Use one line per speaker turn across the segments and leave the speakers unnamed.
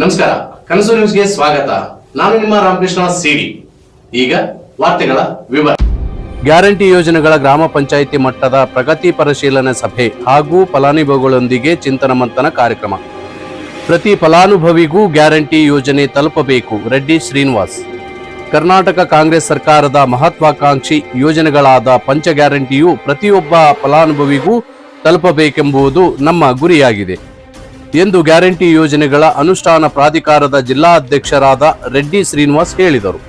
ನಮಸ್ಕಾರ, ಕನಸು ನ್ಯೂಸ್ಗೆ ಸ್ವಾಗತ. ನಾನು ನಿಮ್ಮ ರಾಮಕೃಷ್ಣ ಸಿಡಿ. ಈಗ ವಾರ್ತೆಗಳ ವಿವರ. ಗ್ಯಾರಂಟಿ ಯೋಜನೆಗಳ ಗ್ರಾಮ ಪಂಚಾಯಿತಿ ಮಟ್ಟದ ಪ್ರಗತಿ ಪರಿಶೀಲನೆ ಸಭೆ ಹಾಗೂ ಫಲಾನುಭವಿಗಳೊಂದಿಗೆ ಚಿಂತನ ಮಂಥನ ಕಾರ್ಯಕ್ರಮ. ಪ್ರತಿ ಫಲಾನುಭವಿಗೂ ಗ್ಯಾರಂಟಿ ಯೋಜನೆ ತಲುಪಬೇಕು. ರೆಡ್ಡಿ ಶ್ರೀನಿವಾಸ್. ಕರ್ನಾಟಕ ಕಾಂಗ್ರೆಸ್ ಸರ್ಕಾರದ ಮಹತ್ವಾಕಾಂಕ್ಷಿ ಯೋಜನೆಗಳಾದ ಪಂಚ ಗ್ಯಾರಂಟಿಯು ಪ್ರತಿಯೊಬ್ಬ ಫಲಾನುಭವಿಗೂ ತಲುಪಬೇಕೆಂಬುದು ನಮ್ಮ ಗುರಿಯಾಗಿದೆ ಎಂದು ಗ್ಯಾರಂಟಿ ಯೋಜನೆಗಳ ಅನುಷ್ಠಾನ ಪ್ರಾಧಿಕಾರದ ಜಿಲ್ಲಾಧ್ಯಕ್ಷರಾದ ರೆಡ್ಡಿ ಶ್ರೀನಿವಾಸ್ ಹೇಳಿದರು.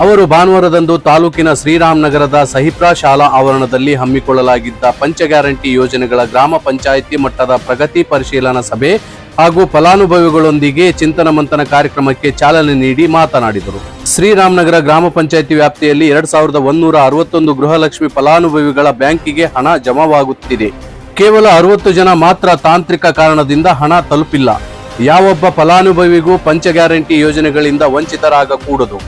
ಅವರು ಭಾನುವಾರದಂದು ತಾಲೂಕಿನ ಶ್ರೀರಾಮನಗರದ ಸಹಿಪ್ರಾ ಶಾಲಾ ಆವರಣದಲ್ಲಿ ಹಮ್ಮಿಕೊಳ್ಳಲಾಗಿದ್ದ ಪಂಚ ಗ್ಯಾರಂಟಿ ಯೋಜನೆಗಳ ಗ್ರಾಮ ಪಂಚಾಯಿತಿ ಮಟ್ಟದ ಪ್ರಗತಿ ಪರಿಶೀಲನಾ ಸಭೆ ಹಾಗೂ ಫಲಾನುಭವಿಗಳೊಂದಿಗೆ ಚಿಂತನ ಮಂಥನ ಕಾರ್ಯಕ್ರಮಕ್ಕೆ ಚಾಲನೆ ನೀಡಿ ಮಾತನಾಡಿದರು. ಶ್ರೀರಾಮನಗರ ಗ್ರಾಮ ಪಂಚಾಯಿತಿ ವ್ಯಾಪ್ತಿಯಲ್ಲಿ 2161 ಗೃಹಲಕ್ಷ್ಮಿ ಫಲಾನುಭವಿಗಳ ಬ್ಯಾಂಕಿಗೆ ಹಣ ಜಮಾವಾಗುತ್ತಿದೆ. ಕೇವಲ 60 ಜನ ಮಾತ್ರ ತಾಂತ್ರಿಕ ಕಾರಣದಿಂದ ಹಣ ತಲುಪಿಲ್ಲ. ಯಾವೊಬ್ಬ ಫಲಾನುಭವಿಗೂ ಪಂಚ ಗ್ಯಾರಂಟಿ ಯೋಜನೆಗಳಿಂದ ವಂಚಿತರಾಗಕೂಡದು.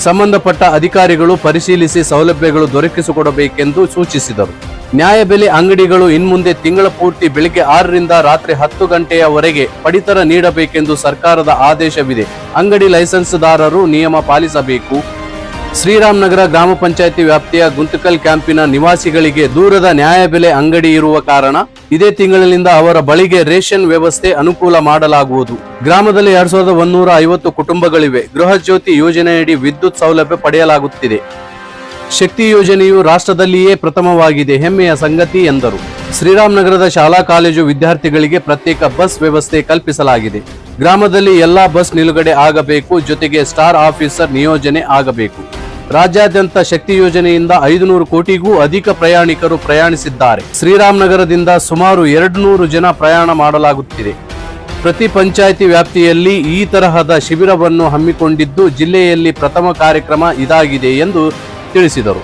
ಸಂಬಂಧಪಟ್ಟ ಅಧಿಕಾರಿಗಳು ಪರಿಶೀಲಿಸಿ ಸೌಲಭ್ಯಗಳು ದೊರಕಿಸಿಕೊಡಬೇಕೆಂದು ಸೂಚಿಸಿದರು. ನ್ಯಾಯಬೆಲೆ ಅಂಗಡಿಗಳು ಇನ್ಮುಂದೆ ತಿಂಗಳ ಪೂರ್ತಿ ಬೆಳಿಗ್ಗೆ 6 ರಿಂದ ರಾತ್ರಿ 10 ಗಂಟೆಯವರೆಗೆ ಪಡಿತರ ನೀಡಬೇಕೆಂದು ಸರ್ಕಾರದ ಆದೇಶವಿದೆ. ಅಂಗಡಿ ಲೈಸೆನ್ಸ್ದಾರರು ನಿಯಮ ಪಾಲಿಸಬೇಕು. ಶ್ರೀರಾಮನಗರ ಗ್ರಾಮ ಪಂಚಾಯಿತಿ ವ್ಯಾಪ್ತಿಯ ಗುಂತಕಲ್ ಕ್ಯಾಂಪಿನ ನಿವಾಸಿಗಳಿಗೆ ದೂರದ ನ್ಯಾಯಬೆಲೆ ಅಂಗಡಿ ಇರುವ ಕಾರಣ ಇದೇ ತಿಂಗಳಿನಿಂದ ಅವರ ಬಳಿಗೆ ರೇಷನ್ ವ್ಯವಸ್ಥೆ ಅನುಕೂಲ ಮಾಡಲಾಗುವುದು. ಗ್ರಾಮದಲ್ಲಿ 2150 ಕುಟುಂಬಗಳಿವೆ. ಗೃಹ ಜ್ಯೋತಿ ಯೋಜನೆಯಡಿ ವಿದ್ಯುತ್ ಸೌಲಭ್ಯ ಪಡೆಯಲಾಗುತ್ತಿದೆ. ಶಕ್ತಿ ಯೋಜನೆಯು ರಾಷ್ಟ್ರದಲ್ಲಿಯೇ ಪ್ರಥಮವಾಗಿದೆ, ಹೆಮ್ಮೆಯ ಸಂಗತಿ ಎಂದರು. ಶ್ರೀರಾಮನಗರದ ಶಾಲಾ ಕಾಲೇಜು ವಿದ್ಯಾರ್ಥಿಗಳಿಗೆ ಪ್ರತ್ಯೇಕ ಬಸ್ ವ್ಯವಸ್ಥೆ ಕಲ್ಪಿಸಲಾಗಿದೆ. ಗ್ರಾಮದಲ್ಲಿ ಎಲ್ಲಾ ಬಸ್ ನಿಲುಗಡೆ ಆಗಬೇಕು. ಜೊತೆಗೆ ಸ್ಟಾರ್ ಆಫೀಸರ್ ನಿಯೋಜನೆ ಆಗಬೇಕು. ರಾಜ್ಯಾದ್ಯಂತ ಶಕ್ತಿ ಯೋಜನೆಯಿಂದ 500 ಕೋಟಿಗೂ ಅಧಿಕ ಪ್ರಯಾಣಿಕರು ಪ್ರಯಾಣಿಸಿದ್ದಾರೆ. ಶ್ರೀರಾಮನಗರದಿಂದ ಸುಮಾರು 200 ಜನ ಪ್ರಯಾಣ ಮಾಡಲಾಗುತ್ತಿದೆ. ಪ್ರತಿ ಪಂಚಾಯಿತಿ ವ್ಯಾಪ್ತಿಯಲ್ಲಿ ಈ ತರಹದ ಶಿಬಿರವನ್ನು ಹಮ್ಮಿಕೊಂಡಿದ್ದು ಜಿಲ್ಲೆಯಲ್ಲಿ ಪ್ರಥಮ ಕಾರ್ಯಕ್ರಮ ಇದಾಗಿದೆ ಎಂದು ತಿಳಿಸಿದರು.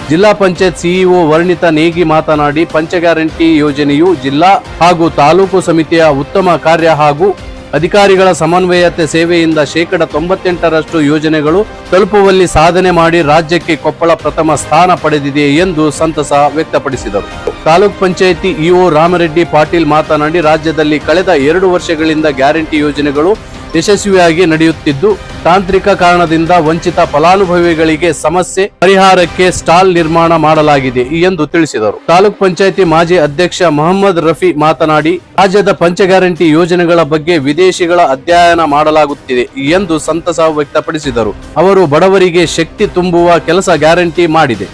ಜಿಲ್ಲಾ ಪಂಚಾಯತ್ ಸಿಇಒ ವರ್ಣಿತಾ ನೇಗಿ ಮಾತನಾಡಿ, ಪಂಚ ಗ್ಯಾರಂಟಿ ಯೋಜನೆಯು ಜಿಲ್ಲಾ ಹಾಗೂ ತಾಲೂಕು ಸಮಿತಿಯ ಉತ್ತಮ ಕಾರ್ಯ ಹಾಗೂ ಅಧಿಕಾರಿಗಳ ಸಮನ್ವಯತೆ ಸೇವೆಯಿಂದ 98% ಯೋಜನೆಗಳು ತಲುಪುವಲ್ಲಿ ಸಾಧನೆ ಮಾಡಿ ರಾಜ್ಯಕ್ಕೆ ಕೊಪ್ಪಳ ಪ್ರಥಮ ಸ್ಥಾನ ಪಡೆದಿದೆ ಎಂದು ಸಂತಸ ವ್ಯಕ್ತಪಡಿಸಿದರು. ತಾಲೂಕ್ ಪಂಚಾಯಿತಿ ಇಒ ರಾಮರೆಡ್ಡಿ ಪಾಟೀಲ್ ಮಾತನಾಡಿ, ರಾಜ್ಯದಲ್ಲಿ ಕಳೆದ 2 ವರ್ಷಗಳಿಂದ ಗ್ಯಾರಂಟಿ ಯೋಜನೆಗಳು ಯಶಸ್ವಿಯಾಗಿ ನಡೆಯುತ್ತಿದ್ದು, ತಾಂತ್ರಿಕ ಕಾರಣದಿಂದ ವಂಚಿತ ಫಲಾನುಭವಿಗಳಿಗೆ ಸಮಸ್ಯೆ ಪರಿಹಾರಕ್ಕೆ ಸ್ಟಾಲ್ ನಿರ್ಮಾಣ ಮಾಡಲಾಗಿದೆ ಎಂದು ತಿಳಿಸಿದರು. ತಾಲೂಕ್ ಪಂಚಾಯಿತಿ ಮಾಜಿ ಅಧ್ಯಕ್ಷ ಮೊಹಮ್ಮದ್ ರಫಿ ಮಾತನಾಡಿ, ರಾಜ್ಯದ ಪಂಚ ಗ್ಯಾರಂಟಿ ಯೋಜನೆಗಳ ಬಗ್ಗೆ ವಿದೇಶಿಗಳ ಅಧ್ಯಯನ ಮಾಡಲಾಗುತ್ತಿದೆ ಎಂದು ಸಂತಸ ವ್ಯಕ್ತಪಡಿಸಿದರು. ಅವರು ಬಡವರಿಗೆ ಶಕ್ತಿ ತುಂಬುವ ಕೆಲಸ ಗ್ಯಾರಂಟಿ ಮಾಡಿದೆ.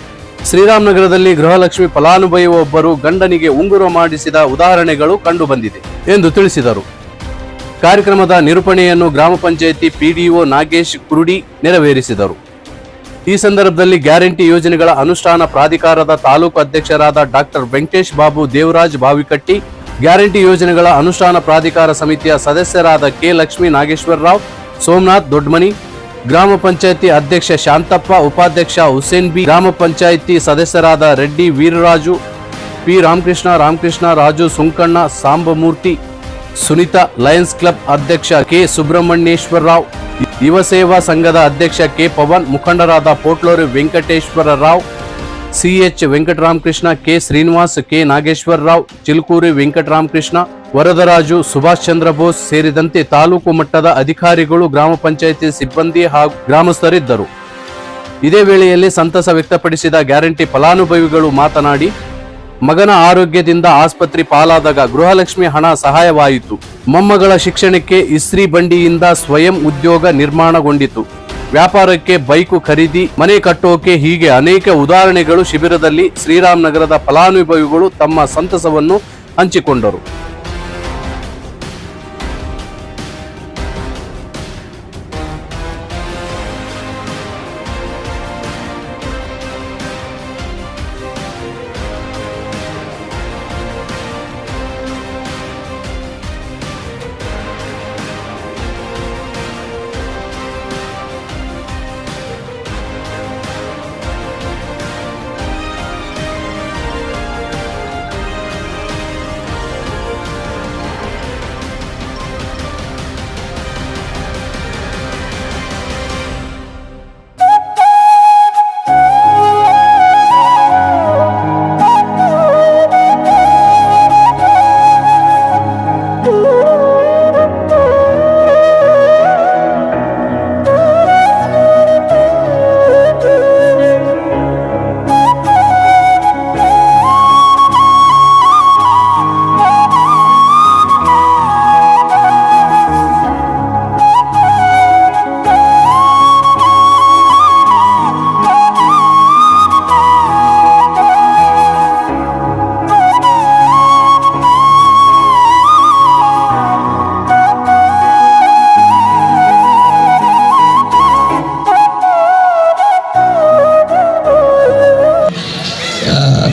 ಶ್ರೀರಾಮನಗರದಲ್ಲಿ ಗೃಹಲಕ್ಷ್ಮಿ ಫಲಾನುಭವಿ ಒಬ್ಬರು ಗಂಡನಿಗೆ ಉಂಗುರ ಮಾಡಿಸಿದ ಉದಾಹರಣೆಗಳು ಕಂಡುಬಂದಿದೆ ಎಂದು ತಿಳಿಸಿದರು. ಕಾರ್ಯಕ್ರಮದ ನಿರೂಪಣೆಯನ್ನು ಗ್ರಾಮ ಪಂಚಾಯಿತಿ ಪಿಡಿಒ ನಾಗೇಶ್ ಕುರುಡಿ ನೆರವೇರಿಸಿದರು. ಈ ಸಂದರ್ಭದಲ್ಲಿ ಗ್ಯಾರಂಟಿ ಯೋಜನೆಗಳ ಅನುಷ್ಠಾನ ಪ್ರಾಧಿಕಾರದ ತಾಲೂಕು ಅಧ್ಯಕ್ಷರಾದ ಡಾಕ್ಟರ್ ವೆಂಕಟೇಶ್ ಬಾಬು ದೇವರಾಜ್ ಬಾವಿಕಟ್ಟಿ, ಗ್ಯಾರಂಟಿ ಯೋಜನೆಗಳ ಅನುಷ್ಠಾನ ಪ್ರಾಧಿಕಾರ ಸಮಿತಿಯ ಸದಸ್ಯರಾದ ಕೆ ಲಕ್ಷ್ಮೀ ನಾಗೇಶ್ವರರಾವ್, ಸೋಮನಾಥ್ ದೊಡ್ಡಮನಿ, ಗ್ರಾಮ ಪಂಚಾಯಿತಿ ಅಧ್ಯಕ್ಷ ಶಾಂತಪ್ಪ, ಉಪಾಧ್ಯಕ್ಷ ಹುಸೇನ್ ಬಿ, ಗ್ರಾಮ ಪಂಚಾಯಿತಿ ಸದಸ್ಯರಾದ Reddy Veeraraju, P Ramakrishna Raju Sunkanna, Sambamurthy, Sunitha, Lions Club ಅಧ್ಯಕ್ಷ ಕೆ ಸುಬ್ರಹ್ಮಣ್ಯೇಶ್ವರರಾವ್, ಯುವ ಸೇವಾ ಸಂಘದ ಅಧ್ಯಕ್ಷ ಕೆ ಪವನ್, ಮುಖಂಡರಾದ Potluru Venkateswararao, C H Venkataramakrishna, K Srinivas, K Nageswararao, Chilkuri Venkataramakrishna, Varadaraju, Subhash Chandra Bose ಸೇರಿದಂತೆ ತಾಲೂಕು ಮಟ್ಟದ ಅಧಿಕಾರಿಗಳು, ಗ್ರಾಮ ಪಂಚಾಯಿತಿ ಸಿಬ್ಬಂದಿ ಹಾಗೂ ಗ್ರಾಮಸ್ಥರಿದ್ದರು. ಇದೇ ವೇಳೆಯಲ್ಲಿ ಸಂತಸ ವ್ಯಕ್ತಪಡಿಸಿದ ಗ್ಯಾರಂಟಿ ಫಲಾನುಭವಿಗಳು ಮಾತನಾಡಿ, ಮಗನ ಆರೋಗ್ಯದಿಂದ ಆಸ್ಪತ್ರೆ ಪಾಲಾದಾಗ ಗೃಹಲಕ್ಷ್ಮಿ ಹಣ ಸಹಾಯವಾಯಿತು. ಮೊಮ್ಮಗಳ ಶಿಕ್ಷಣಕ್ಕೆ ಇಸ್ತ್ರಿ ಬಂಡಿಯಿಂದ ಸ್ವಯಂ ಉದ್ಯೋಗ ನಿರ್ಮಾಣಗೊಂಡಿತು. ವ್ಯಾಪಾರಕ್ಕೆ ಬೈಕು ಖರೀದಿ, ಮನೆ ಕಟ್ಟೋಕೆ, ಹೀಗೆ ಅನೇಕ ಉದಾಹರಣೆಗಳು ಶಿಬಿರದಲ್ಲಿ ಶ್ರೀರಾಮನಗರದ ಫಲಾನುಭವಿಗಳು ತಮ್ಮ ಸಂತಸವನ್ನು ಹಂಚಿಕೊಂಡರು.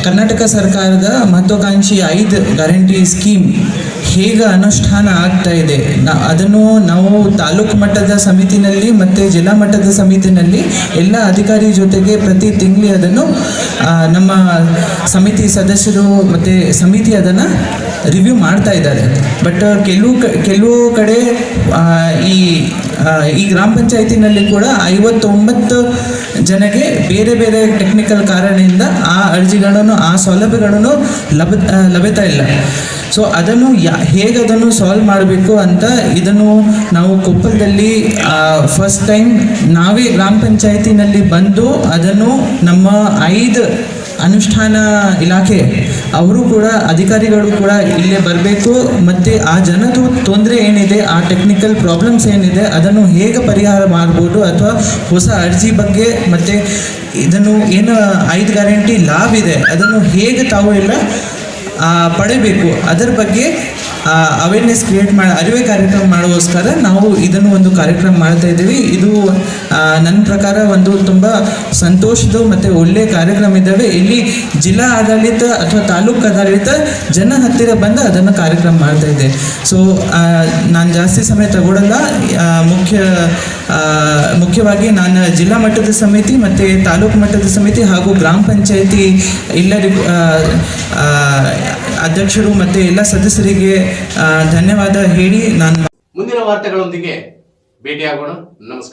ಕರ್ನಾಟಕ ಸರ್ಕಾರದ ಮಹತ್ವಾಕಾಂಕ್ಷಿ 5 ಗ್ಯಾರಂಟಿ ಸ್ಕೀಮ್ ಹೇಗೆ ಅನುಷ್ಠಾನ ಆಗ್ತಾ ಇದೆ ಅದನ್ನು ನಾವು ತಾಲೂಕು ಮಟ್ಟದ ಸಮಿತಿನಲ್ಲಿ ಮತ್ತು ಜಿಲ್ಲಾ ಮಟ್ಟದ ಸಮಿತಿನಲ್ಲಿ ಎಲ್ಲ ಅಧಿಕಾರಿ ಜೊತೆಗೆ ಪ್ರತಿ ತಿಂಗಳು ಅದನ್ನು ನಮ್ಮ ಸಮಿತಿ ಸದಸ್ಯರು ಮತ್ತು ಸಮಿತಿ ಅದನ್ನು ರಿವ್ಯೂ ಮಾಡ್ತಾ ಇದ್ದಾರೆ. ಬಟ್ ಕೆಲವು ಕಡೆ ಈ ಗ್ರಾಮ ಪಂಚಾಯತಿನಲ್ಲಿ ಕೂಡ 59 ಜನಕ್ಕೆ ಬೇರೆ ಬೇರೆ ಟೆಕ್ನಿಕಲ್ ಕಾರಣದಿಂದ ಆ ಅರ್ಜಿಗಳನ್ನು ಆ ಸೌಲಭ್ಯಗಳನ್ನು ಲಭ್ಯತೆ ಇಲ್ಲ. ಸೊ ಅದನ್ನು ಹೇಗೆ ಅದನ್ನು ಸಾಲ್ವ್ ಮಾಡಬೇಕು ಅಂತ ಇದನ್ನು ನಾವು ಕೊಪ್ಪಳದಲ್ಲಿ ಫಸ್ಟ್ ಟೈಮ್ ನಾವೇ ಗ್ರಾಮ ಪಂಚಾಯತಿನಲ್ಲಿ ಬಂದು ಅದನ್ನು ನಮ್ಮ 5 ಅನುಷ್ಠಾನ ಇಲಾಖೆ ಅವರು ಕೂಡ ಅಧಿಕಾರಿಗಳು ಕೂಡ ಇಲ್ಲೇ ಬರಬೇಕು ಮತ್ತು ಆ ಜನದು ತೊಂದರೆ ಏನಿದೆ, ಆ ಟೆಕ್ನಿಕಲ್ ಪ್ರಾಬ್ಲಮ್ಸ್ ಏನಿದೆ ಅದನ್ನು ಹೇಗೆ ಪರಿಹಾರ ಮಾಡ್ಬೋದು ಅಥವಾ ಹೊಸ ಅರ್ಜಿ ಬಗ್ಗೆ ಮತ್ತು ಇದನ್ನು ಏನು 5 ಗ್ಯಾರಂಟಿ ಲಾಭ ಇದೆ ಅದನ್ನು ಹೇಗೆ ತಾವು ಎಲ್ಲ ಪಡೆಯಬೇಕು ಅದರ ಬಗ್ಗೆ ಅವೇರ್ನೆಸ್ ಕ್ರಿಯೇಟ್ ಅರಿವೆ ಕಾರ್ಯಕ್ರಮ ಮಾಡೋಸ್ಕರ ನಾವು ಇದನ್ನು ಒಂದು ಕಾರ್ಯಕ್ರಮ ಮಾಡ್ತಾ ಇದ್ದೀವಿ. ಇದು ನನ್ನ ಪ್ರಕಾರ ಒಂದು ತುಂಬ ಸಂತೋಷದ ಮತ್ತು ಒಳ್ಳೆಯ ಕಾರ್ಯಕ್ರಮ ಇದ್ದಾವೆ. ಇಲ್ಲಿ ಜಿಲ್ಲಾ ಆಡಳಿತ ಅಥವಾ ತಾಲೂಕು ಆಡಳಿತ ಜನ ಹತ್ತಿರ ಬಂದು ಅದನ್ನು ಕಾರ್ಯಕ್ರಮ ಮಾಡ್ತಾ ಇದೆ. ಸೊ ನಾನು ಜಾಸ್ತಿ ಸಮಯ ತಗೊಳ್ಳಲ್ಲ. ಮುಖ್ಯವಾಗಿ ನಾನು ಜಿಲ್ಲಾ ಮಟ್ಟದ ಸಮಿತಿ ಮತ್ತು ತಾಲೂಕು ಮಟ್ಟದ ಸಮಿತಿ ಹಾಗೂ ಗ್ರಾಮ ಪಂಚಾಯತಿ ಎಲ್ಲರಿಗೂ ಅಧ್ಯಕ್ಷರು ಮತ್ತು ಎಲ್ಲ ಸದಸ್ಯರಿಗೆ ಧನ್ಯವಾದ ಹೇಳಿ ನಾನು
ಮುಂದಿನ ವಾರ್ತೆಗಳೊಂದಿಗೆ ಭೇಟಿಯಾಗೋಣ. ನಮಸ್ಕಾರ.